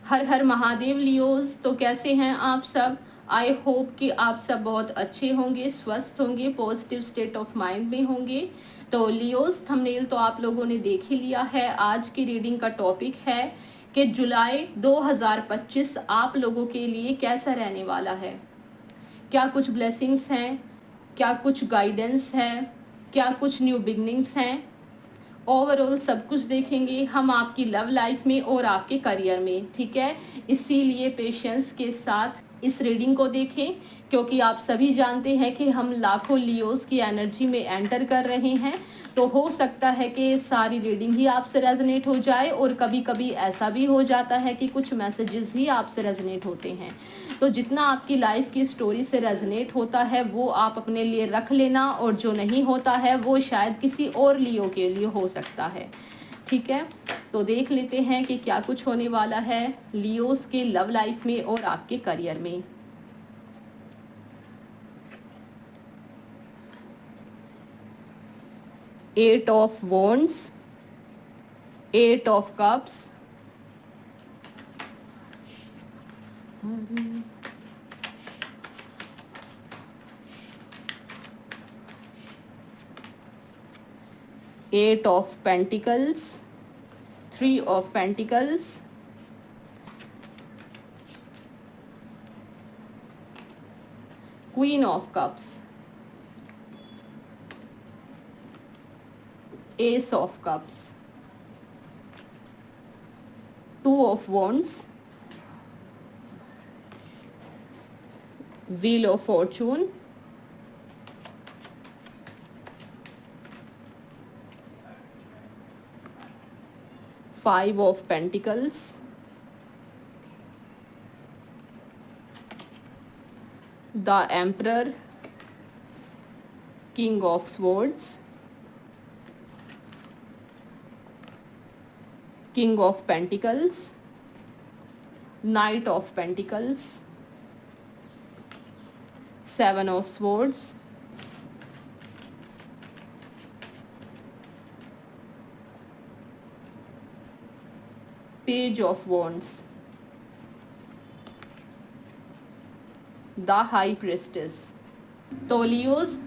हर हर Mahadev Leos. तो कैसे हैं आप सब? आई होप कि आप सब बहुत अच्छे होंगे, स्वस्थ होंगे, पॉजिटिव स्टेट ऑफ माइंड में होंगे। तो लियोज, थंबनेल तो आप लोगों ने देख ही लिया है। आज की रीडिंग का टॉपिक है कि जुलाई 2025 आप लोगों के लिए कैसा रहने वाला है। क्या कुछ ब्लेसिंग्स हैं, क्या कुछ गाइडेंस है, क्या कुछ न्यू बिगनिंग्स हैं। ओवरऑल सब कुछ देखेंगे हम आपकी लव लाइफ में और आपके करियर में, ठीक है। इसीलिए पेशेंस के साथ इस रीडिंग को देखें, क्योंकि आप सभी जानते हैं कि हम लाखों लियोस की एनर्जी में एंटर कर रहे हैं। तो हो सकता है कि सारी रीडिंग ही आपसे रेजोनेट हो जाए, और कभी कभी ऐसा भी हो जाता है कि कुछ मैसेजेस ही आपसे रेजोनेट होते हैं। तो जितना आपकी लाइफ की स्टोरी से रेजोनेट होता है वो आप अपने लिए रख लेना, और जो नहीं होता है वो शायद किसी और लियो के लिए हो सकता है, ठीक है। तो देख लेते हैं कि क्या कुछ होने वाला है लियोस के लव लाइफ में और आपके करियर में। Eight of wands, eight of cups, eight of pentacles, three of pentacles, queen of cups, ace of cups, two of wands, wheel of fortune, five of pentacles, the emperor, king of swords, king of pentacles, knight of pentacles, seven of swords, page of wands, the high priestess. तो Leos,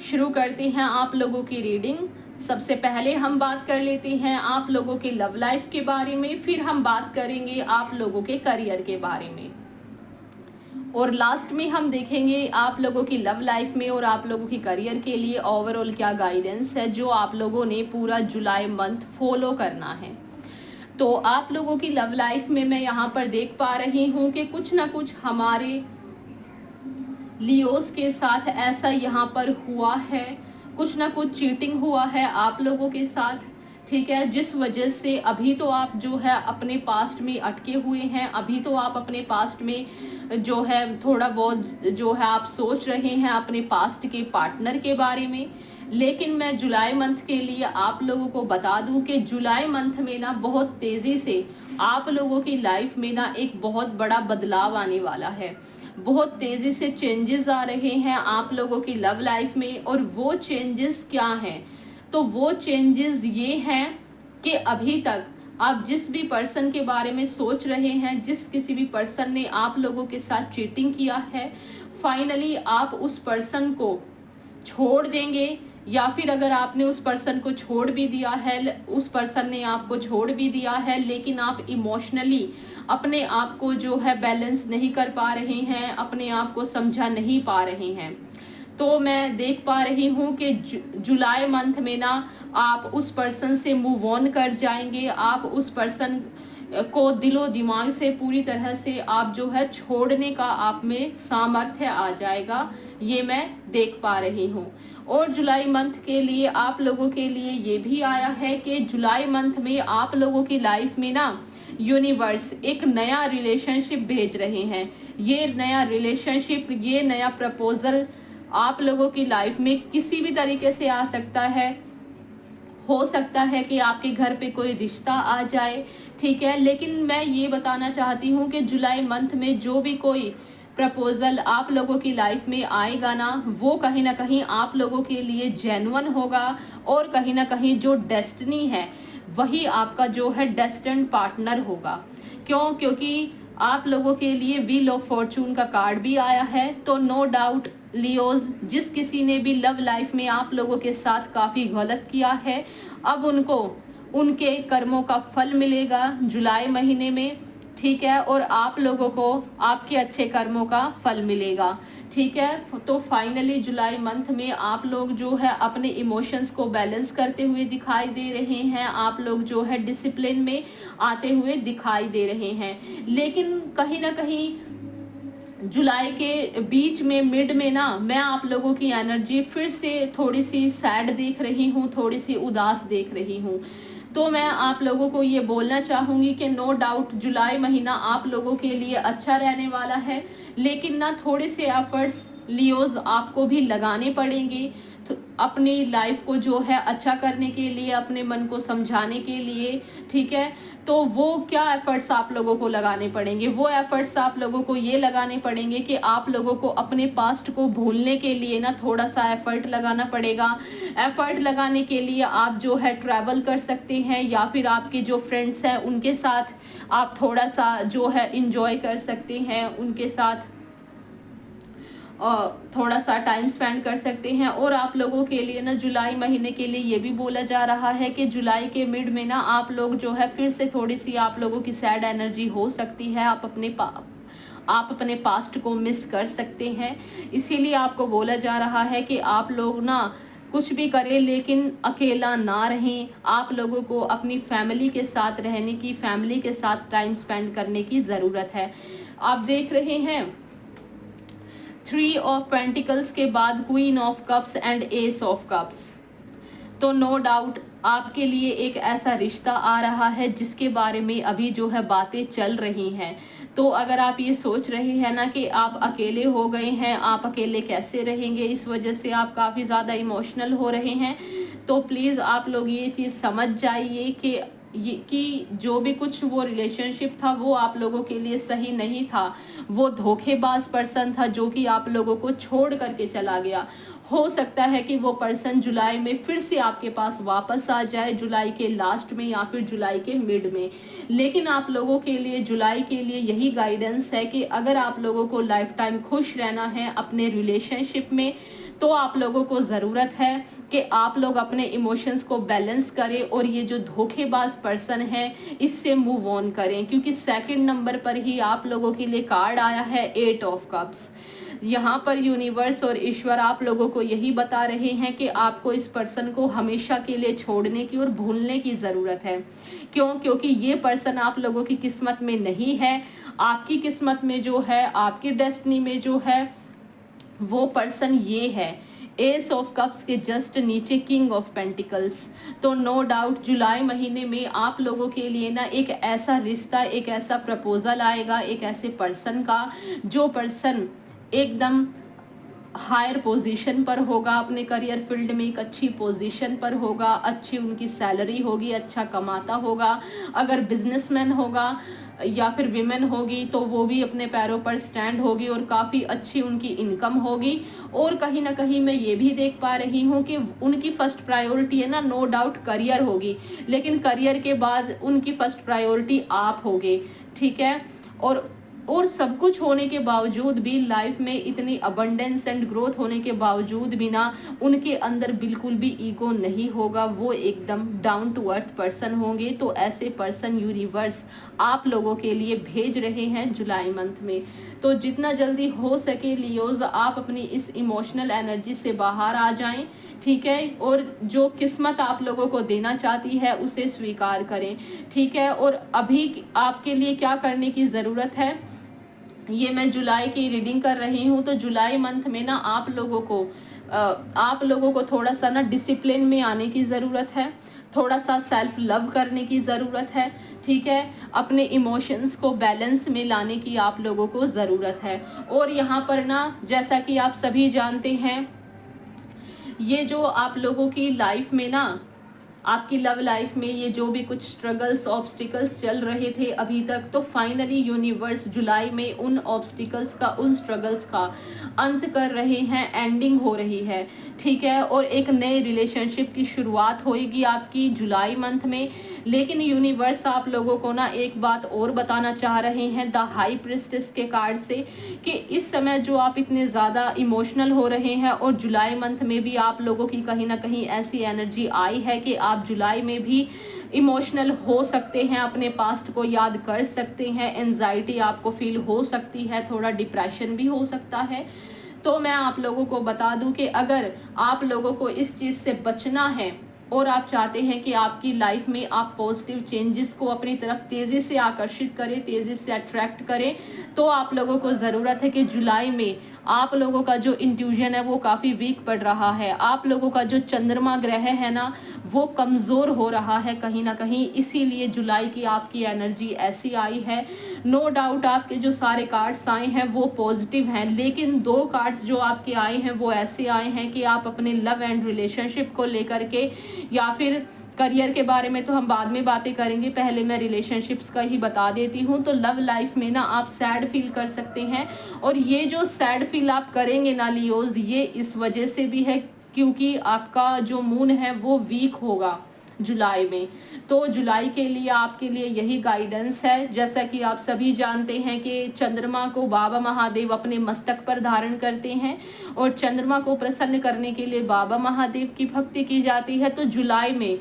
शुरू करते हैं आप लोगों की reading. सबसे पहले हम बात कर लेते हैं आप लोगों के लव लाइफ के बारे में, फिर हम बात करेंगे आप लोगों के करियर के बारे में, और लास्ट में हम देखेंगे आप लोगों की लव लाइफ में और आप लोगों की करियर के लिए ओवरऑल क्या गाइडेंस है जो आप लोगों ने पूरा जुलाई मंथ फॉलो करना है। तो आप लोगों की लव लाइफ में मैं यहाँ पर देख पा रही हूँ कि कुछ ना कुछ हमारे लियोस के साथ ऐसा यहाँ पर हुआ है, कुछ ना कुछ चीटिंग हुआ है आप लोगों के साथ, ठीक है। जिस वजह से अभी तो आप जो है अपने पास्ट में अटके हुए हैं, अभी तो आप अपने पास्ट में जो है थोड़ा बहुत जो है आप सोच रहे हैं अपने पास्ट के पार्टनर के बारे में। लेकिन मैं जुलाई मंथ के लिए आप लोगों को बता दूं कि जुलाई मंथ में ना बहुत तेजी से आप लोगों की लाइफ में ना एक बहुत बड़ा बदलाव आने वाला है। बहुत तेजी से चेंजेस आ रहे हैं आप लोगों की लव लाइफ में, और वो चेंजेस क्या हैं? तो वो चेंजेस ये हैं कि अभी तक आप जिस भी पर्सन के बारे में सोच रहे हैं, जिस किसी भी पर्सन ने आप लोगों के साथ चीटिंग किया है, फाइनली आप उस पर्सन को छोड़ देंगे, या फिर अगर आपने उस पर्सन को छोड़ भी दिया है, उस पर्सन ने आपको छोड़ भी दिया है, लेकिन आप इमोशनली अपने आप को जो है बैलेंस नहीं कर पा रहे हैं, अपने आप को समझा नहीं पा रहे हैं, तो मैं देख पा रही हूँ कि जुलाई मंथ में ना आप उस पर्सन से मूव ऑन कर जाएंगे। आप उस पर्सन को दिलो दिमाग से पूरी तरह से आप जो है छोड़ने का आप में सामर्थ्य आ जाएगा, ये मैं देख पा रही हूँ। और जुलाई मंथ के लिए आप लोगों के लिए ये भी आया है कि जुलाई मंथ में आप लोगों की लाइफ में ना यूनिवर्स एक नया रिलेशनशिप भेज रहे हैं। ये नया रिलेशनशिप, ये नया प्रपोजल आप लोगों की लाइफ में किसी भी तरीके से आ सकता है। हो सकता है कि आपके घर पे कोई रिश्ता आ जाए, ठीक है। लेकिन मैं ये बताना चाहती हूँ कि जुलाई मंथ में जो भी कोई प्रपोजल आप लोगों की लाइफ में आएगा ना, वो कहीं ना कहीं आप लोगों के लिए जेन्युइन होगा, और कहीं ना कहीं जो डेस्टिनी है वही आपका जो है डेस्टिन्ड पार्टनर होगा। क्योंकि आप लोगों के लिए व्हील ऑफ फॉर्चून का कार्ड भी आया है। तो नो डाउट लियोज, जिस किसी ने भी लव लाइफ में आप लोगों के साथ काफ़ी गलत किया है, अब उनको उनके कर्मों का फल मिलेगा जुलाई महीने में, ठीक है, और आप लोगों को आपके अच्छे कर्मों का फल मिलेगा, ठीक है। तो फाइनली जुलाई मंथ में आप लोग जो है अपने इमोशंस को बैलेंस करते हुए दिखाई दे रहे हैं, आप लोग जो है डिसिप्लिन में आते हुए दिखाई दे रहे हैं। लेकिन कहीं ना कहीं जुलाई के बीच में मिड में ना मैं आप लोगों की एनर्जी फिर से थोड़ी सी सैड देख रही हूँ, थोड़ी सी उदास देख रही हूँ। तो मैं आप लोगों को ये बोलना चाहूँगी कि नो डाउट जुलाई महीना आप लोगों के लिए अच्छा रहने वाला है, लेकिन ना थोड़े से एफर्ट्स लियोज आपको भी लगाने पड़ेंगे। तो अपनी लाइफ को जो है अच्छा करने के लिए, अपने मन को समझाने के लिए, ठीक है। तो वो क्या एफर्ट्स आप लोगों को लगाने पड़ेंगे? वो एफर्ट्स आप लोगों को ये लगाने पड़ेंगे कि आप लोगों को अपने पास्ट को भूलने के लिए ना थोड़ा सा एफर्ट लगाना पड़ेगा। एफर्ट लगाने के लिए आप जो है ट्रैवल कर सकते हैं, या फिर आपके जो फ्रेंड्स हैं उनके साथ आप थोड़ा सा जो है इंजॉय कर सकते हैं, उनके साथ थोड़ा सा टाइम स्पेंड कर सकते हैं। और आप लोगों के लिए ना जुलाई महीने के लिए ये भी बोला जा रहा है कि जुलाई के मिड में ना आप लोग जो है फिर से थोड़ी सी आप लोगों की सैड एनर्जी हो सकती है, आप अपने पास्ट को मिस कर सकते हैं। इसीलिए आपको बोला जा रहा है कि आप लोग ना कुछ भी करें लेकिन अकेला ना रहें, आप लोगों को अपनी फैमिली के साथ रहने की, फैमिली के साथ टाइम स्पेंड करने की ज़रूरत है। आप देख रहे हैं 3 ऑफ पेंटिकल्स के बाद queen of cups and S of cups. तो नो डाउट आपके लिए एक ऐसा रिश्ता आ रहा है जिसके बारे में अभी जो है बातें चल रही हैं। तो अगर आप ये सोच रहे हैं ना कि आप अकेले हो गए हैं, आप अकेले कैसे रहेंगे, इस वजह से आप काफ़ी ज़्यादा इमोशनल हो रहे हैं, तो प्लीज़ आप लोग ये चीज़ समझ जाइए कि जो भी कुछ वो रिलेशनशिप था वो आप लोगों के लिए सही नहीं था। वो धोखेबाज पर्सन था जो कि आप लोगों को छोड़ करके चला गया। हो सकता है कि वो पर्सन जुलाई में फिर से आपके पास वापस आ जाए, जुलाई के लास्ट में या फिर जुलाई के मिड में। लेकिन आप लोगों के लिए जुलाई के लिए यही गाइडेंस है कि अगर आप लोगों को लाइफ टाइम खुश रहना है अपने रिलेशनशिप में, तो आप लोगों को ज़रूरत है कि आप लोग अपने इमोशंस को बैलेंस करें और ये जो धोखेबाज पर्सन है इससे मूव ऑन करें। क्योंकि सेकंड नंबर पर ही आप लोगों के लिए कार्ड आया है 8 ऑफ कप्स। यहाँ पर यूनिवर्स और ईश्वर आप लोगों को यही बता रहे हैं कि आपको इस पर्सन को हमेशा के लिए छोड़ने की और भूलने की ज़रूरत है। क्योंकि ये पर्सन आप लोगों की किस्मत में नहीं है। आपकी किस्मत में जो है, आपकी डेस्टिनी में जो है, वो पर्सन ये है एस ऑफ कप्स के जस्ट नीचे किंग ऑफ पेंटिकल्स। तो नो डाउट जुलाई महीने में आप लोगों के लिए ना एक ऐसा रिश्ता, एक ऐसा प्रपोजल आएगा, एक ऐसे पर्सन का जो पर्सन एकदम हायर पोजीशन पर होगा, अपने करियर फील्ड में एक अच्छी पोजीशन पर होगा, अच्छी उनकी सैलरी होगी, अच्छा कमाता होगा। अगर बिजनेसमैन होगा या फिर विमेन होगी तो वो भी अपने पैरों पर स्टैंड होगी और काफ़ी अच्छी उनकी इनकम होगी। और कहीं ना कहीं मैं ये भी देख पा रही हूँ कि उनकी फर्स्ट प्रायोरिटी है ना नो डाउट करियर होगी, लेकिन करियर के बाद उनकी फर्स्ट प्रायोरिटी आप होगे, ठीक है। और सब कुछ होने के बावजूद भी, लाइफ में इतनी अबंडेंस एंड ग्रोथ होने के बावजूद भी ना उनके अंदर बिल्कुल भी ईगो नहीं होगा, वो एकदम डाउन टू अर्थ पर्सन होंगे। तो ऐसे पर्सन यूनिवर्स आप लोगों के लिए भेज रहे हैं जुलाई मंथ में। तो जितना जल्दी हो सके लियोज आप अपनी इस इमोशनल एनर्जी से बाहर आ जाएं, ठीक है, और जो किस्मत आप लोगों को देना चाहती है उसे स्वीकार करें, ठीक है। और अभी आपके लिए क्या करने की ज़रूरत है, ये मैं जुलाई की रीडिंग कर रही हूँ। तो जुलाई मंथ में ना आप लोगों को थोड़ा सा ना डिसिप्लिन में आने की ज़रूरत है, थोड़ा सा सेल्फ लव करने की ज़रूरत है, ठीक है। अपने इमोशंस को बैलेंस में लाने की आप लोगों को ज़रूरत है। और यहाँ पर ना जैसा कि आप सभी जानते हैं, ये जो आप लोगों की लाइफ में ना, आपकी लव लाइफ में ये जो भी कुछ स्ट्रगल्स, ऑब्स्टिकल्स चल रहे थे अभी तक, तो फाइनली यूनिवर्स जुलाई में उन ऑब्स्टिकल्स का, उन स्ट्रगल्स का अंत कर रहे हैं, एंडिंग हो रही है, ठीक है। और एक नए रिलेशनशिप की शुरुआत होएगी आपकी जुलाई मंथ में। लेकिन यूनिवर्स आप लोगों को ना एक बात और बताना चाह रहे हैं द हाई प्रिस्टेस के कार्ड से, कि इस समय जो आप इतने ज़्यादा इमोशनल हो रहे हैं, और जुलाई मंथ में भी आप लोगों की कहीं ना कहीं ऐसी एनर्जी आई है कि आप जुलाई में भी इमोशनल हो सकते हैं, अपने पास्ट को याद कर सकते हैं, एंजाइटी आपको फील हो सकती है, थोड़ा डिप्रेशन भी हो सकता है। तो मैं आप लोगों को बता दूं कि अगर आप लोगों को इस चीज़ से बचना है और आप चाहते हैं कि आपकी लाइफ में आप पॉजिटिव चेंजेस को अपनी तरफ तेज़ी से आकर्षित करें, तेज़ी से अट्रैक्ट करें, तो आप लोगों को ज़रूरत है कि जुलाई में आप लोगों का जो इंट्यूजन है वो काफ़ी वीक पड़ रहा है। आप लोगों का जो चंद्रमा ग्रह है ना वो कमज़ोर हो रहा है कहीं ना कहीं, इसीलिए जुलाई की आपकी एनर्जी ऐसी आई है। नो डाउट आपके जो सारे कार्ड्स आए हैं वो पॉजिटिव हैं, लेकिन 2 कार्ड्स जो आपके आए हैं वो ऐसे आए हैं कि आप अपने लव एंड रिलेशनशिप को लेकर के, या फिर करियर के बारे में तो हम बाद में बातें करेंगे, पहले मैं रिलेशनशिप्स का ही बता देती हूँ। तो लव लाइफ में ना आप सैड फील कर सकते हैं, और ये जो सैड फील आप करेंगे ना लियोज, ये इस वजह से भी है क्योंकि आपका जो मून है वो वीक होगा जुलाई में। तो जुलाई के लिए आपके लिए यही गाइडेंस है। जैसा कि आप सभी जानते हैं कि चंद्रमा को बाबा महादेव अपने मस्तक पर धारण करते हैं, और चंद्रमा को प्रसन्न करने के लिए बाबा महादेव की भक्ति की जाती है। तो जुलाई में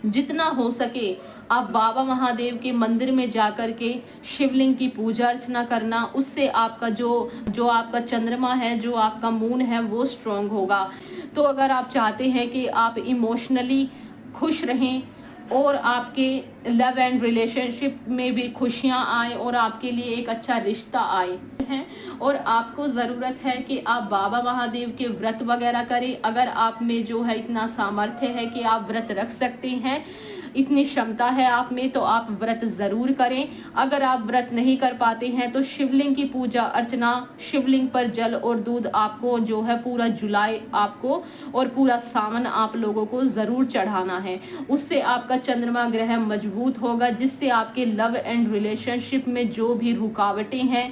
जितना हो सके आप बाबा महादेव के मंदिर में जाकर के शिवलिंग की पूजा अर्चना करना, उससे आपका जो आपका चंद्रमा है, जो आपका मून है वो स्ट्रांग होगा। तो अगर आप चाहते हैं कि आप इमोशनली खुश रहें और आपके लव एंड रिलेशनशिप में भी खुशियां आए और आपके लिए एक अच्छा रिश्ता आए हैं, और आपको ज़रूरत है कि आप बाबा महादेव के व्रत वगैरह करें। अगर आप में जो है इतना सामर्थ्य है कि आप व्रत रख सकते हैं, इतनी क्षमता है आप में, तो आप व्रत ज़रूर करें। अगर आप व्रत नहीं कर पाते हैं तो शिवलिंग की पूजा अर्चना, शिवलिंग पर जल और दूध आपको जो है पूरा जुलाई आपको और पूरा सावन आप लोगों को ज़रूर चढ़ाना है। उससे आपका चंद्रमा ग्रह मजबूत होगा, जिससे आपके लव एंड रिलेशनशिप में जो भी रुकावटें हैं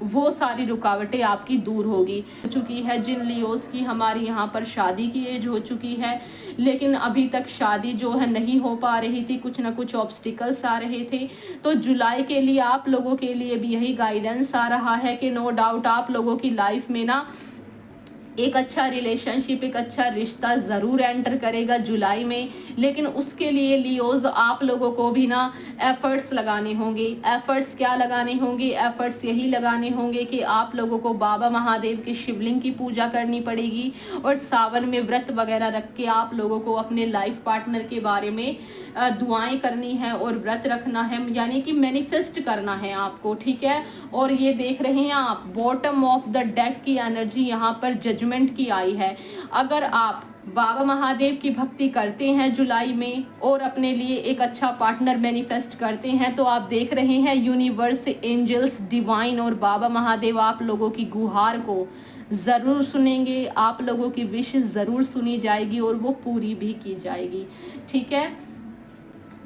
वो सारी रुकावटें आपकी दूर होगी। हो चुकी है जिन लियोस की हमारी यहाँ पर शादी की एज हो चुकी है, लेकिन अभी तक शादी जो है नहीं हो पा रही थी, कुछ ना कुछ ऑब्स्टिकल्स आ रहे थे। तो जुलाई के लिए आप लोगों के लिए भी यही गाइडेंस आ रहा है कि नो डाउट आप लोगों की लाइफ में ना एक अच्छा रिलेशनशिप, एक अच्छा रिश्ता ज़रूर एंटर करेगा जुलाई में। लेकिन उसके लिए लियोज आप लोगों को भी ना एफर्ट्स लगाने होंगे। एफर्ट्स क्या लगाने होंगे? एफर्ट्स यही लगाने होंगे कि आप लोगों को बाबा महादेव के शिवलिंग की पूजा करनी पड़ेगी, और सावन में व्रत वगैरह रख के आप लोगों को अपने लाइफ पार्टनर के बारे में दुआएं करनी है और व्रत रखना है, यानी कि मैनिफेस्ट करना है आपको, ठीक है। और ये देख रहे हैं आप बॉटम ऑफ द डेक की एनर्जी यहाँ पर जजमेंट की आई है। अगर आप बाबा महादेव की भक्ति करते हैं जुलाई में और अपने लिए एक अच्छा पार्टनर मैनिफेस्ट करते हैं, तो आप देख रहे हैं यूनिवर्स, एंजल्स, डिवाइन और बाबा महादेव आप लोगों की गुहार को ज़रूर सुनेंगे। आप लोगों की विश ज़रूर सुनी जाएगी और वो पूरी भी की जाएगी, ठीक है।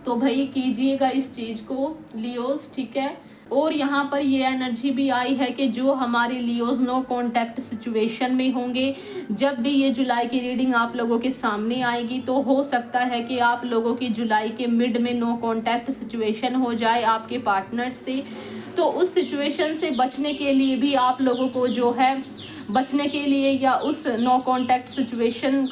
तो भाई कीजिएगा इस चीज़ को लियोस, ठीक है। और यहाँ पर ये एनर्जी भी आई है कि जो हमारे लियोज नो कांटेक्ट सिचुएशन में होंगे, जब भी ये जुलाई की रीडिंग आप लोगों के सामने आएगी, तो हो सकता है कि आप लोगों की जुलाई के मिड में नो कांटेक्ट सिचुएशन हो जाए आपके पार्टनर से। तो उस सिचुएशन से बचने के लिए भी आप लोगों को जो है बचने के लिए या उस नो कांटेक्ट सिचुएशन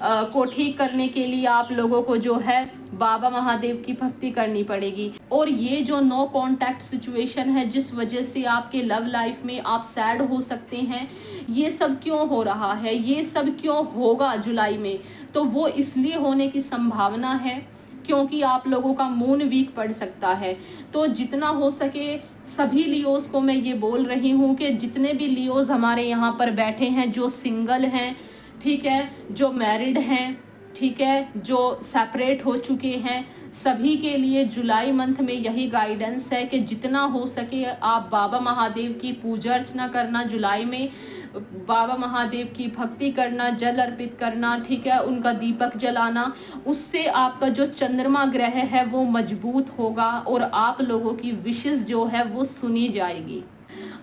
को ठीक करने के लिए आप लोगों को जो है बाबा महादेव की भक्ति करनी पड़ेगी। और ये जो नो कांटेक्ट सिचुएशन है, जिस वजह से आपके लव लाइफ में आप सैड हो सकते हैं, ये सब क्यों हो रहा है, ये सब क्यों होगा जुलाई में? तो वो इसलिए होने की संभावना है क्योंकि आप लोगों का मून वीक पड़ सकता है। तो जितना हो सके सभी लियोज को मैं ये बोल रही हूँ कि जितने भी लियोज हमारे यहाँ पर बैठे हैं, जो सिंगल हैं, ठीक है, जो मैरिड हैं, ठीक है, जो सेपरेट हो चुके हैं, सभी के लिए जुलाई मंथ में यही गाइडेंस है कि जितना हो सके आप बाबा महादेव की पूजा अर्चना करना, जुलाई में बाबा महादेव की भक्ति करना, जल अर्पित करना, ठीक है, उनका दीपक जलाना। उससे आपका जो चंद्रमा ग्रह है वो मजबूत होगा और आप लोगों की विशेस जो है वो सुनी जाएगी।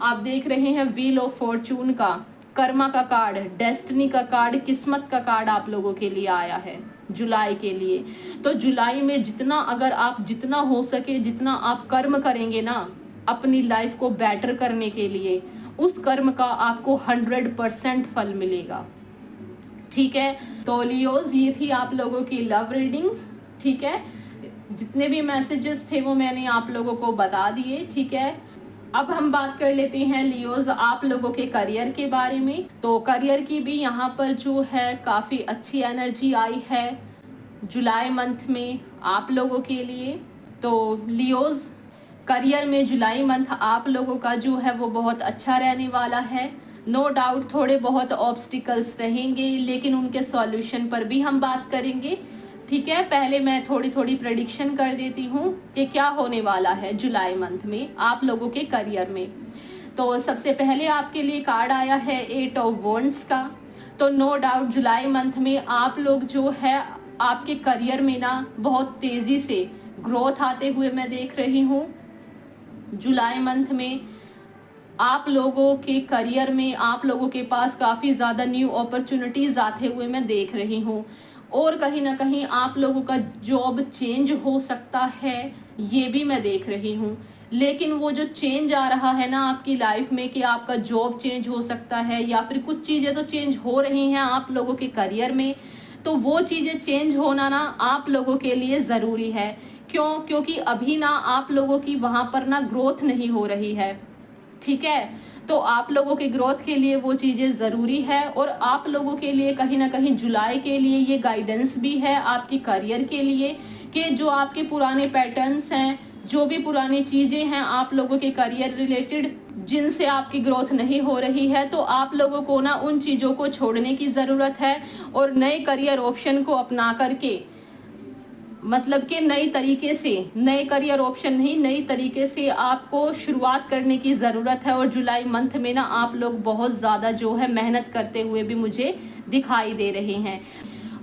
आप देख रहे हैं व्हील ऑफ फॉर्चून का, कर्मा का कार्ड, डेस्टिनी का कार्ड, किस्मत का कार्ड आप लोगों के लिए आया है जुलाई के लिए। तो जुलाई में जितना हो सके, जितना आप कर्म करेंगे ना अपनी लाइफ को बेटर करने के लिए, उस कर्म का आपको 100% फल मिलेगा। ठीक है, तो लियोज ये थी आप लोगों की लव रीडिंग। ठीक है, जितने भी मैसेजेस थे वो मैंने आप लोगों को बता दिए। ठीक है, अब हम बात कर लेते हैं लियोज आप लोगों के करियर के बारे में। तो करियर की भी यहाँ पर जो है काफ़ी अच्छी एनर्जी आई है जुलाई मंथ में आप लोगों के लिए। तो लियोज करियर में जुलाई मंथ आप लोगों का जो है वो बहुत अच्छा रहने वाला है। नो डाउट थोड़े बहुत ऑब्स्टिकल्स रहेंगे, लेकिन उनके सॉल्यूशन पर भी हम बात करेंगे। ठीक है, पहले मैं थोड़ी प्रेडिक्शन कर देती हूँ कि क्या होने वाला है जुलाई मंथ में आप लोगों के करियर में। तो सबसे पहले आपके लिए कार्ड आया है 8 ऑफ वॉन्ड्स का। तो नो डाउट जुलाई मंथ में आप लोग जो है आपके करियर में ना बहुत तेज़ी से ग्रोथ आते हुए मैं देख रही हूँ। जुलाई मंथ में आप लोगों के करियर में आप लोगों के पास काफ़ी ज़्यादा न्यू अपॉर्चुनिटीज़ आते हुए मैं देख रही हूँ। और कहीं ना कहीं आप लोगों का जॉब चेंज हो सकता है, ये भी मैं देख रही हूँ। लेकिन वो जो चेंज आ रहा है ना आपकी लाइफ में कि आपका जॉब चेंज हो सकता है या फिर कुछ चीज़ें तो चेंज हो रही हैं आप लोगों के करियर में, तो वो चीज़ें चेंज होना ना आप लोगों के लिए ज़रूरी है। क्योंकि अभी ना आप लोगों की वहाँ पर ना ग्रोथ नहीं हो रही है। ठीक है, तो आप लोगों के ग्रोथ के लिए वो चीज़ें ज़रूरी है। और आप लोगों के लिए कहीं ना कहीं जुलाई के लिए ये गाइडेंस भी है आपकी करियर के लिए कि जो आपके पुराने पैटर्न्स हैं, जो भी पुरानी चीज़ें हैं आप लोगों के करियर रिलेटेड जिनसे आपकी ग्रोथ नहीं हो रही है, तो आप लोगों को ना उन चीज़ों को छोड़ने की ज़रूरत है और नए करियर ऑप्शन को अपना करके, मतलब कि नए करियर ऑप्शन नहीं, नई तरीके से आपको शुरुआत करने की ज़रूरत है। और जुलाई मंथ में ना आप लोग बहुत ज़्यादा जो है मेहनत करते हुए भी मुझे दिखाई दे रहे हैं।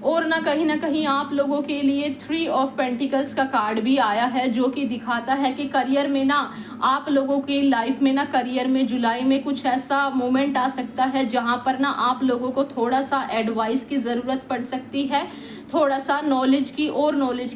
और ना कहीं आप लोगों के लिए 3 ऑफ पेंटिकल्स का कार्ड भी आया है, जो कि दिखाता है कि करियर में ना आप लोगों की लाइफ में ना करियर में जुलाई में कुछ ऐसा मोमेंट आ सकता है जहां पर ना आप लोगों को थोड़ा सा एडवाइस की ज़रूरत पड़ सकती है, थोड़ा सा नॉलेज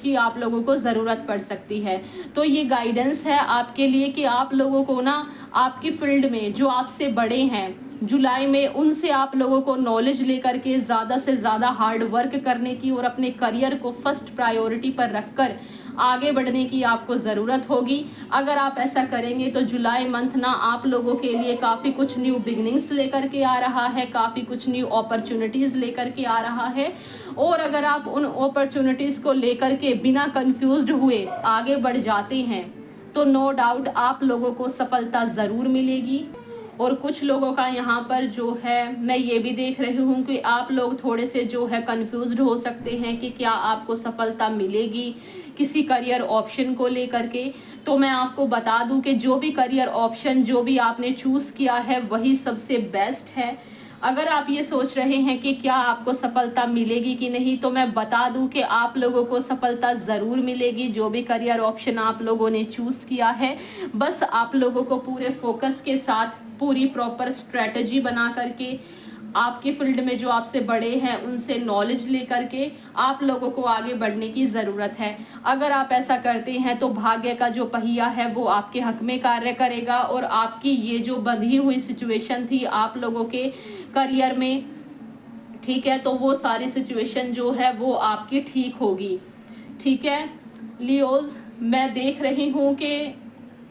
की आप लोगों को ज़रूरत पड़ सकती है। तो ये गाइडेंस है आपके लिए कि आप लोगों को ना आपकी फील्ड में जो आपसे बड़े हैं जुलाई में, उनसे आप लोगों को नॉलेज लेकर के ज़्यादा से ज़्यादा हार्ड वर्क करने की और अपने करियर को फर्स्ट प्रायोरिटी पर रखकर आगे बढ़ने की आपको ज़रूरत होगी। अगर आप ऐसा करेंगे तो जुलाई मंथ ना आप लोगों के लिए काफ़ी कुछ न्यू बिगनिंग्स लेकर के आ रहा है, काफ़ी कुछ न्यू अपॉर्चुनिटीज़ लेकर के आ रहा है। और अगर आप उन अपॉर्चुनिटीज़ को लेकर के बिना कंफ्यूज्ड हुए आगे बढ़ जाते हैं तो नो डाउट आप लोगों को सफलता ज़रूर मिलेगी। और कुछ लोगों का यहाँ पर जो है मैं ये भी देख रही हूँ कि आप लोग थोड़े से जो है कंफ्यूज्ड हो सकते हैं कि क्या आपको सफलता मिलेगी किसी करियर ऑप्शन को लेकर के। तो मैं आपको बता दूं कि जो भी करियर ऑप्शन जो भी आपने चूज़ किया है वही सबसे बेस्ट है। अगर आप ये सोच रहे हैं कि क्या आपको सफलता मिलेगी कि नहीं, तो मैं बता दूं कि आप लोगों को सफलता ज़रूर मिलेगी जो भी करियर ऑप्शन आप लोगों ने चूज़ किया है। बस आप लोगों को पूरे फोकस के साथ पूरी प्रॉपर स्ट्रेटजी बना करके आपकी फील्ड में जो आपसे बड़े हैं उनसे नॉलेज लेकर के आप लोगों को आगे बढ़ने की ज़रूरत है। अगर आप ऐसा करते हैं तो भाग्य का जो पहिया है वो आपके हक में कार्य करेगा और आपकी ये जो बंधी हुई सिचुएशन थी आप लोगों के करियर में, ठीक है, तो वो सारी सिचुएशन जो है वो आपकी ठीक होगी। ठीक है लियोज, मैं देख रही हूँ कि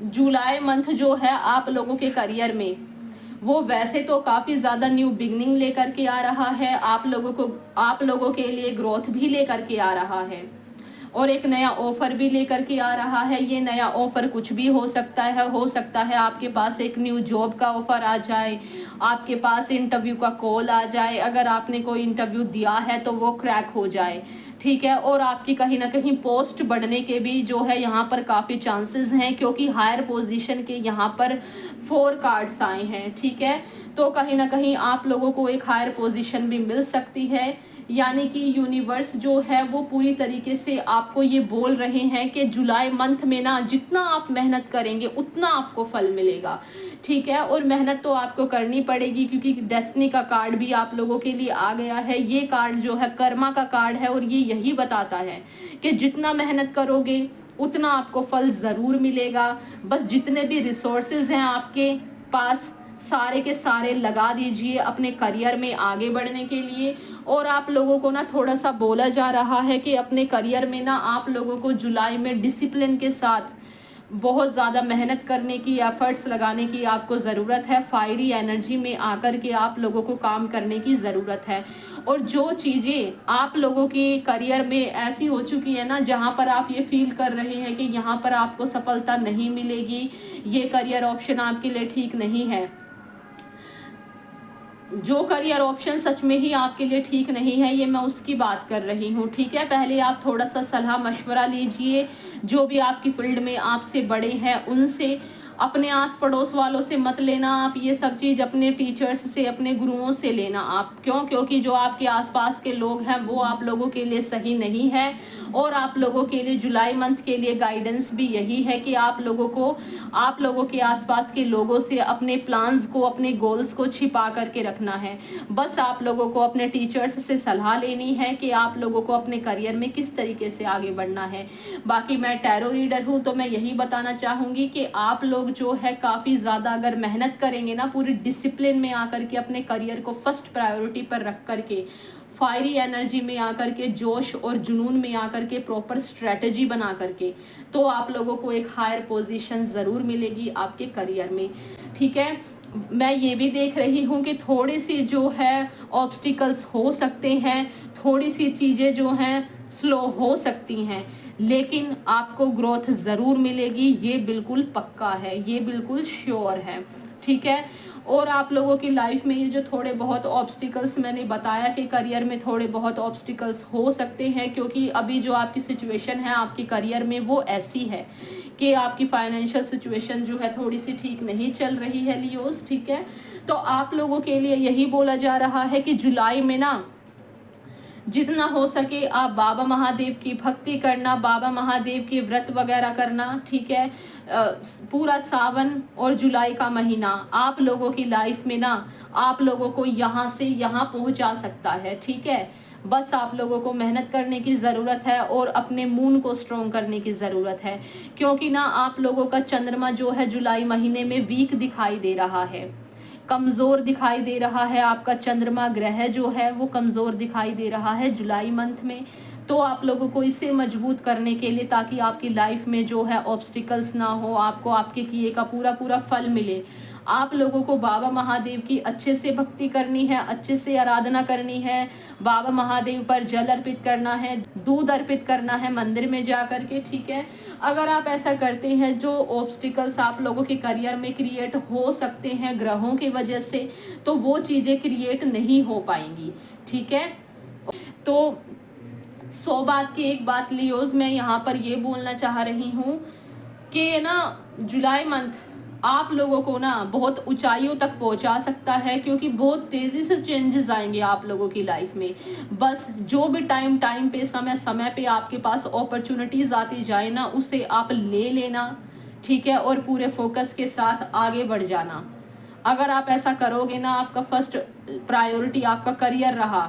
जुलाई मंथ जो है आप लोगों के करियर में वो वैसे तो काफ़ी ज़्यादा न्यू बिगनिंग लेकर के आ रहा है, आप लोगों के लिए ग्रोथ भी लेकर के आ रहा है और एक नया ऑफर भी लेकर के आ रहा है। ये नया ऑफर कुछ भी हो सकता है आपके पास एक न्यू जॉब का ऑफर आ जाए, आपके पास इंटरव्यू का कॉल आ जाए, अगर आपने कोई इंटरव्यू दिया है तो वो क्रैक हो जाए। ठीक है, और आपकी कहीं ना कहीं पोस्ट बढ़ने के भी जो है यहाँ पर काफ़ी चांसेस हैं क्योंकि हायर पोजीशन के यहाँ पर 4 कार्ड्स आए हैं। ठीक है, तो कहीं ना कहीं आप लोगों को एक हायर पोजीशन भी मिल सकती है यानी कि यूनिवर्स जो है वो पूरी तरीके से आपको ये बोल रहे हैं कि जुलाई मंथ में ना जितना आप मेहनत करेंगे उतना आपको फल मिलेगा, ठीक है। और मेहनत तो आपको करनी पड़ेगी, क्योंकि डेस्टिनी का कार्ड भी आप लोगों के लिए आ गया है। ये कार्ड जो है कर्मा का कार्ड है, और ये यही बताता है कि जितना मेहनत करोगे उतना आपको फल ज़रूर मिलेगा। बस जितने भी रिसोर्सेज हैं आपके पास सारे के सारे लगा दीजिए अपने करियर में आगे बढ़ने के लिए। और आप लोगों को ना थोड़ा सा बोला जा रहा है कि अपने करियर में ना आप लोगों को जुलाई में डिसिप्लिन के साथ बहुत ज़्यादा मेहनत करने की, एफर्ट्स लगाने की आपको ज़रूरत है। फायरी एनर्जी में आकर के आप लोगों को काम करने की ज़रूरत है। और जो चीज़ें आप लोगों के करियर में ऐसी हो चुकी है ना, जहाँ पर आप ये फील कर रहे हैं कि यहाँ पर आपको सफलता नहीं मिलेगी, ये करियर ऑप्शन आपके लिए ठीक नहीं है, जो करियर ऑप्शन सच में ही आपके लिए ठीक नहीं है, ये मैं उसकी बात कर रही हूँ, ठीक है। पहले आप थोड़ा सा सलाह मशवरा लीजिए, जो भी आपकी फील्ड में आपसे बड़े हैं उनसे। अपने आस पड़ोस वालों से मत लेना आप ये सब चीज़, अपने टीचर्स से, अपने गुरुओं से लेना आप। क्योंकि जो आपके आसपास के लोग हैं वो आप लोगों के लिए सही नहीं है। और आप लोगों के लिए जुलाई मंथ के लिए गाइडेंस भी यही है कि आप लोगों के आसपास के लोगों से अपने प्लान्स को, अपने गोल्स को छिपा करके रखना है। बस आप लोगों को अपने टीचर्स से सलाह लेनी है कि आप लोगों को अपने करियर में किस तरीके से आगे बढ़ना है। बाकी मैं टैरो रीडर हूँ, तो मैं यही बताना चाहूँगी कि आप लोग जो है काफ़ी ज़्यादा अगर मेहनत करेंगे ना, पूरी डिसिप्लिन में आकर के अपने करियर को फर्स्ट प्रायोरिटी पर रख करके, फायरी एनर्जी में आकर के, जोश और जुनून में आकर के, प्रॉपर स्ट्रेटजी बना करके, तो आप लोगों को एक हायर पोजीशन ज़रूर मिलेगी आपके करियर में, ठीक है। मैं ये भी देख रही हूँ कि थोड़ी सी जो है ऑब्स्टिकल्स हो सकते हैं, थोड़ी सी चीज़ें जो हैं स्लो हो सकती हैं, लेकिन आपको ग्रोथ ज़रूर मिलेगी, ये बिल्कुल पक्का है, ये बिल्कुल श्योर है, ठीक है। और आप लोगों की लाइफ में ये जो थोड़े बहुत ऑब्स्टिकल्स मैंने बताया कि करियर में थोड़े बहुत ऑब्स्टिकल्स हो सकते हैं, क्योंकि अभी जो आपकी सिचुएशन है आपके करियर में वो ऐसी है कि आपकी फाइनेंशियल सिचुएशन जो है थोड़ी सी ठीक नहीं चल रही है लियोस, ठीक है। तो आप लोगों के लिए यही बोला जा रहा है कि जुलाई में ना जितना हो सके आप बाबा महादेव की भक्ति करना, बाबा महादेव के व्रत वगैरह करना, ठीक है। पूरा सावन और जुलाई का महीना आप लोगों की लाइफ में ना आप लोगों को यहाँ से यहाँ पहुँचा सकता है, ठीक है। बस आप लोगों को मेहनत करने की ज़रूरत है और अपने मून को स्ट्रॉन्ग करने की ज़रूरत है, क्योंकि ना आप लोगों का चंद्रमा जो है जुलाई महीने में वीक दिखाई दे रहा है, कमज़ोर दिखाई दे रहा है। आपका चंद्रमा ग्रह जो है वो कमज़ोर दिखाई दे रहा है जुलाई मंथ में। तो आप लोगों को इसे मजबूत करने के लिए, ताकि आपकी लाइफ में जो है ऑब्स्टिकल्स ना हो, आपको आपके किए का पूरा पूरा फल मिले, आप लोगों को बाबा महादेव की अच्छे से भक्ति करनी है, अच्छे से आराधना करनी है, बाबा महादेव पर जल अर्पित करना है, दूध अर्पित करना है मंदिर में जा कर के, ठीक है। अगर आप ऐसा करते हैं, जो ऑब्स्टिकल्स आप लोगों के करियर में क्रिएट हो सकते हैं ग्रहों की वजह से, तो वो चीज़ें क्रिएट नहीं हो पाएंगी, ठीक है। तो 100 बात की एक बात लियोज मैं यहाँ पर ये बोलना चाह रही हूँ कि ना जुलाई मंथ आप लोगों को ना बहुत ऊंचाइयों तक पहुंचा सकता है, क्योंकि बहुत तेज़ी से चेंजेस आएंगे आप लोगों की लाइफ में। बस जो भी टाइम पे, समय पे आपके पास अपॉर्चुनिटीज़ आती जाए ना, उसे आप ले लेना, ठीक है, और पूरे फोकस के साथ आगे बढ़ जाना। अगर आप ऐसा करोगे ना, आपका फर्स्ट प्रायोरिटी आपका करियर रहा,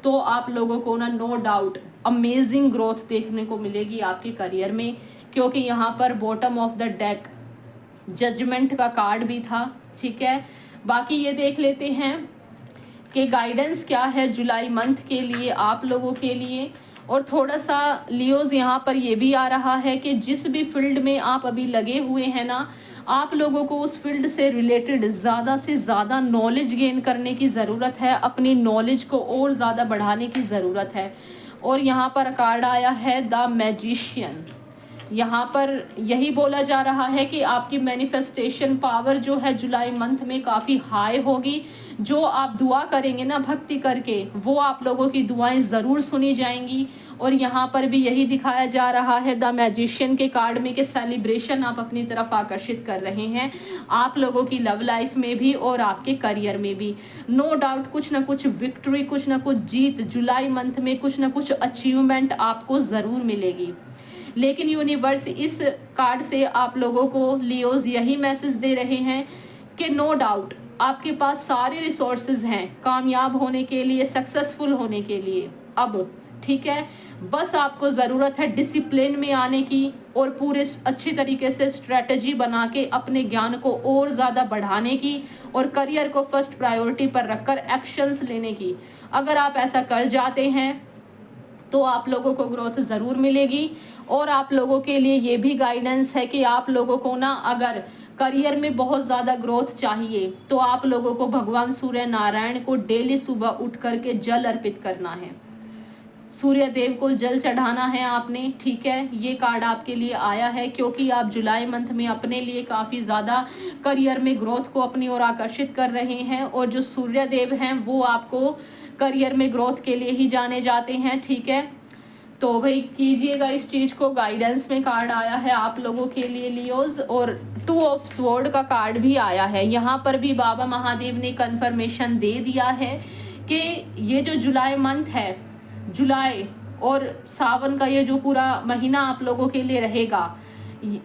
तो आप लोगों को ना नो डाउट अमेजिंग ग्रोथ देखने को मिलेगी आपके करियर में, क्योंकि यहाँ पर bottom of the deck judgement का कार्ड भी था, ठीक है। बाकी ये देख लेते हैं कि गाइडेंस क्या है जुलाई मंथ के लिए आप लोगों के लिए। और थोड़ा सा लियोज यहाँ पर ये भी आ रहा है कि जिस भी फील्ड में आप अभी लगे हुए हैं ना, आप लोगों को उस फील्ड से रिलेटेड ज़्यादा से ज़्यादा नॉलेज गेन करने की ज़रूरत है, अपनी नॉलेज को और ज़्यादा बढ़ाने की ज़रूरत है। और यहाँ पर कार्ड आया है द मैजिशियन। यहाँ पर यही बोला जा रहा है कि आपकी मैनिफेस्टेशन पावर जो है जुलाई मंथ में काफ़ी हाई होगी। जो आप दुआ करेंगे ना भक्ति करके, वो आप लोगों की दुआएं ज़रूर सुनी जाएंगी और यहाँ पर भी यही दिखाया जा रहा है द मैजिशियन के कार्ड में कि सेलिब्रेशन आप अपनी तरफ आकर्षित कर रहे हैं, आप लोगों की लव लाइफ में भी और आपके करियर में भी। नो डाउट कुछ ना कुछ विक्ट्री, कुछ ना कुछ जीत, जुलाई मंथ में कुछ ना कुछ अचीवमेंट आपको ज़रूर मिलेगी। लेकिन यूनिवर्स इस कार्ड से आप लोगों को लियोज यही मैसेज दे रहे हैं कि नो डाउट आपके पास सारे रिसोर्सेज हैं कामयाब होने के लिए, सक्सेसफुल होने के लिए अब, ठीक है। बस आपको ज़रूरत है डिसिप्लिन में आने की और पूरे अच्छी तरीके से स्ट्रेटजी बना के अपने ज्ञान को और ज़्यादा बढ़ाने की और करियर को फर्स्ट प्रायोरिटी पर रखकर एक्शंस लेने की। अगर आप ऐसा कर जाते हैं तो आप लोगों को ग्रोथ ज़रूर मिलेगी। और आप लोगों के लिए ये भी गाइडेंस है कि आप लोगों को ना अगर करियर में बहुत ज़्यादा ग्रोथ चाहिए तो आप लोगों को भगवान सूर्य नारायण को डेली सुबह उठ करके जल अर्पित करना है, सूर्य देव को जल चढ़ाना है आपने, ठीक है। ये कार्ड आपके लिए आया है क्योंकि आप जुलाई मंथ में अपने लिए काफ़ी ज़्यादा करियर में ग्रोथ को अपनी ओर आकर्षित कर रहे हैं और जो सूर्य देव हैं वो आपको करियर में ग्रोथ के लिए ही जाने जाते हैं, ठीक है। तो भाई कीजिएगा इस चीज़ को। गाइडेंस में कार्ड आया है आप लोगों के लिए लियोज, और 2 ऑफ स्वॉर्ड का कार्ड भी आया है। यहाँ पर भी बाबा महादेव ने कंफर्मेशन दे दिया है कि ये जो जुलाई मंथ है, जुलाई और सावन का ये जो पूरा महीना आप लोगों के लिए रहेगा,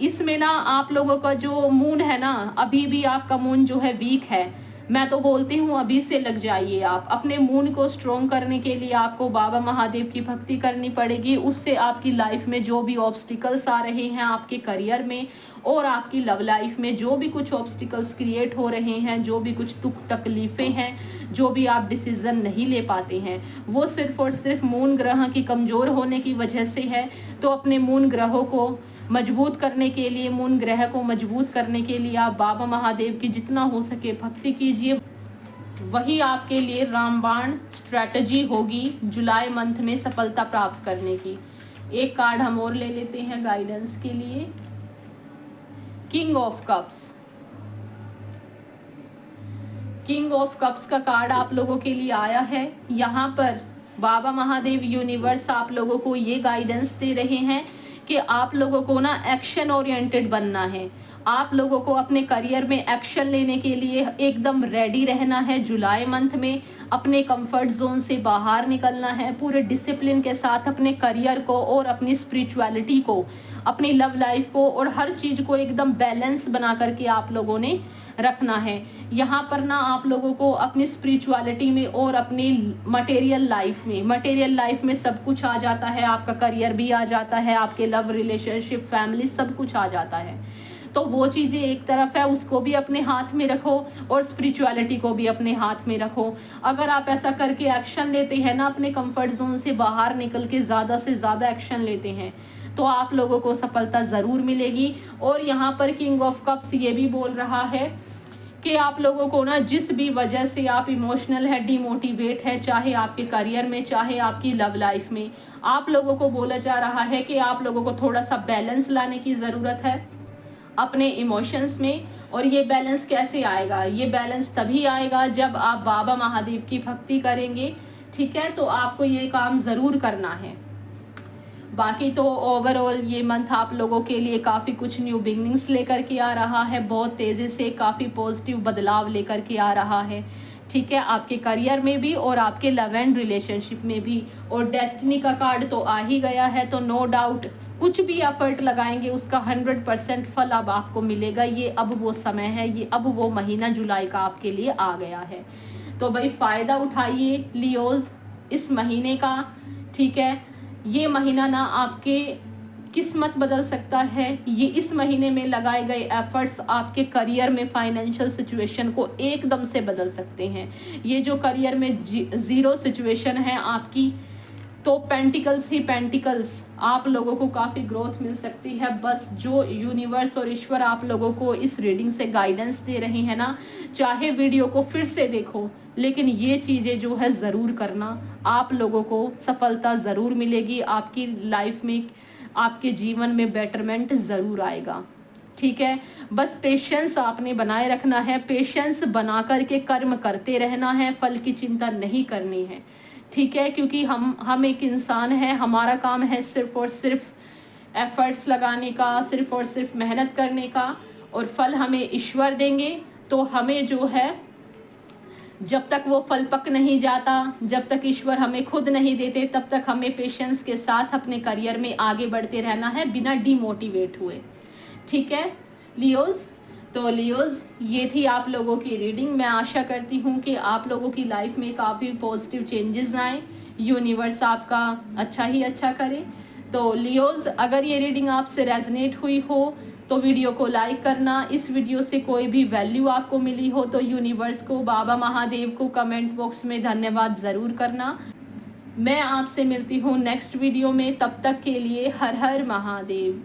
इसमें ना आप लोगों का जो मून है ना, अभी भी आपका मून जो है वीक है। मैं तो बोलती हूँ अभी से लग जाइए। आप अपने मून को स्ट्रॉन्ग करने के लिए आपको बाबा महादेव की भक्ति करनी पड़ेगी। उससे आपकी लाइफ में जो भी ऑब्स्टिकल्स आ रहे हैं आपके करियर में और आपकी लव लाइफ में जो भी कुछ ऑब्स्टिकल्स क्रिएट हो रहे हैं, जो भी कुछ तकलीफ़ें हैं, जो भी आप डिसीजन नहीं ले पाते हैं, वो सिर्फ और सिर्फ मून ग्रह की कमज़ोर होने की वजह से है। तो अपने मून ग्रहों को मजबूत करने के लिए, मून ग्रह को मजबूत करने के लिए आप बाबा महादेव की जितना हो सके भक्ति कीजिए। वही आपके लिए रामबाण स्ट्रैटेजी होगी जुलाई मंथ में सफलता प्राप्त करने की। एक कार्ड हम और ले लेते हैं गाइडेंस के लिए। King of cups, king of cups का कार्ड आप लोगों के लिए आया है। यहाँ पर बाबा महादेव यूनिवर्स आप लोगों को ये गाइडेंस दे रहे हैं कि आप लोगों को ना एक्शन ओरिएंटेड बनना है। आप लोगों को अपने करियर में एक्शन लेने के लिए एकदम रेडी रहना है। जुलाई मंथ में अपने कंफर्ट जोन से बाहर निकलना है, पूरे डिसिप्लिन के साथ अपने करियर को और अपनी स्पिरिचुअलिटी को, अपनी लव लाइफ को और हर चीज़ को एकदम बैलेंस बना करके आप लोगों ने रखना है। यहाँ पर ना आप लोगों को अपनी स्पिरिचुअलिटी में और अपनी मटेरियल लाइफ में सब कुछ आ जाता है। आपका करियर भी आ जाता है, आपके लव रिलेशनशिप, फैमिली, सब कुछ आ जाता है। तो वो चीज़ें एक तरफ है, उसको भी अपने हाथ में रखो और स्पिरिचुअलिटी को भी अपने हाथ में रखो। अगर आप ऐसा करके एक्शन लेते हैं ना, अपने कंफर्ट जोन से बाहर निकल के ज़्यादा से ज़्यादा एक्शन लेते हैं, तो आप लोगों को सफलता ज़रूर मिलेगी। और यहाँ पर किंग ऑफ कप्स ये भी बोल रहा है कि आप लोगों को ना जिस भी वजह से आप इमोशनल है, डिमोटिवेट है, चाहे आपके करियर में, चाहे आपकी लव लाइफ में, आप लोगों को बोला जा रहा है कि आप लोगों को थोड़ा सा बैलेंस लाने की ज़रूरत है अपने इमोशंस में। और ये बैलेंस कैसे आएगा? ये बैलेंस तभी आएगा जब आप बाबा महादेव की भक्ति करेंगे, ठीक है। तो आपको ये काम ज़रूर करना है। बाकी तो ओवरऑल ये मंथ आप लोगों के लिए काफ़ी कुछ न्यू बिगनिंग्स लेकर के आ रहा है, बहुत तेज़ी से काफ़ी पॉजिटिव बदलाव लेकर के आ रहा है, ठीक है, आपके करियर में भी और आपके लव एंड रिलेशनशिप में भी। और डेस्टिनी का कार्ड तो आ ही गया है, तो नो डाउट कुछ भी एफर्ट लगाएंगे उसका 100% फल अब आपको मिलेगा। ये अब वो समय है, ये अब वो महीना जुलाई का आपके लिए आ गया है। तो भाई फ़ायदा उठाइए लियोज इस महीने का, ठीक है। ये महीना ना आपके किस्मत बदल सकता है। ये इस महीने में लगाए गए एफर्ट्स आपके करियर में फाइनेंशियल सिचुएशन को एकदम से बदल सकते हैं। ये जो करियर में ज़ीरो सिचुएशन है आपकी, तो पेंटिकल्स ही पेंटिकल्स आप लोगों को काफ़ी ग्रोथ मिल सकती है। बस जो यूनिवर्स और ईश्वर आप लोगों को इस रीडिंग से गाइडेंस दे रहे हैं ना, चाहे वीडियो को फिर से देखो, लेकिन ये चीज़ें जो है ज़रूर करना, आप लोगों को सफलता ज़रूर मिलेगी। आपकी लाइफ में, आपके जीवन में बेटरमेंट ज़रूर आएगा, ठीक है। बस पेशेंस आपने बनाए रखना है, पेशेंस बना करके कर्म करते रहना है, फल की चिंता नहीं करनी है, ठीक है, क्योंकि हम एक इंसान है, हमारा काम है सिर्फ और सिर्फ एफर्ट्स लगाने का, सिर्फ और सिर्फ मेहनत करने का, और फल हमें ईश्वर देंगे। तो हमें जो है जब तक वो फल पक नहीं जाता, जब तक ईश्वर हमें खुद नहीं देते, तब तक हमें पेशेंस के साथ अपने करियर में आगे बढ़ते रहना है बिना डिमोटिवेट हुए। ठीक है लियोज, तो लियोज ये थी आप लोगों की रीडिंग। मैं आशा करती हूँ कि आप लोगों की लाइफ में काफ़ी पॉजिटिव चेंजेस आए, यूनिवर्स आपका अच्छा ही अच्छा करे। तो लियोज, अगर ये रीडिंग आपसे रेजनेट हुई हो तो वीडियो को लाइक करना। इस वीडियो से कोई भी वैल्यू आपको मिली हो तो यूनिवर्स को, बाबा महादेव को कमेंट बॉक्स में धन्यवाद ज़रूर करना। मैं आपसे मिलती हूँ नेक्स्ट वीडियो में, तब तक के लिए हर हर महादेव।